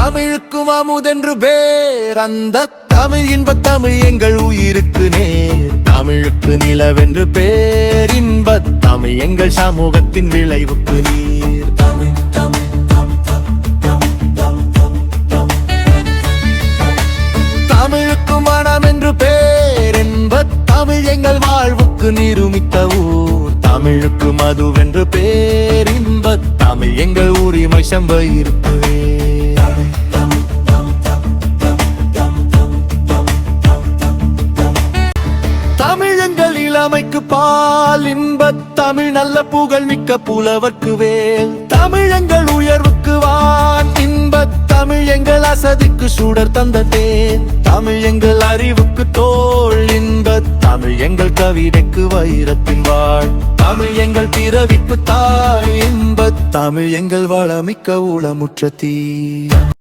தமிழுக்கும் அமுதென்று பேர், அந்த தமிழ் இன்பத் தமிழ் எங்கள் உயிருக்கு நேர். தமிழுக்கு நிலவென்று பேர், இன்பத் தமிழ் எங்கள் சமூகத்தின் விளைவுக்கு நீர். தமிழ் தமிழ் தமிழுக்கு மனம் என்று பேர், இன்பத் தமிழ் எங்கள் வாழ்வுக்கு நிருமித்த ஊர். தமிழுக்கு மதுவென்று பேர், இன்பத் தமிழ் எங்கள் உரிமை செம்பயிருப்பு. தமிழ் எங்கள் இளமைக்கு பால், இன்பத் தமிழ் நல்ல புகழ் மிக்க புலவர்க்கு வேல். தமிழ் எங்கள் உயர்வுக்கு வான், இன்பத் தமிழ் எங்கள் அசதிக்கு சுடர் தந்த தேன். தமிழ் எங்கள் அறிவுக்கு தோள், இன்பத் தமிழ் எங்கள் கவிதைக்கு வைரத்தின் வாழ். தமிழ் எங்கள் பிறவிக்கு தாய், இன்பத் தமிழ் எங்கள் வளமிக்க உளமுற்ற தீ.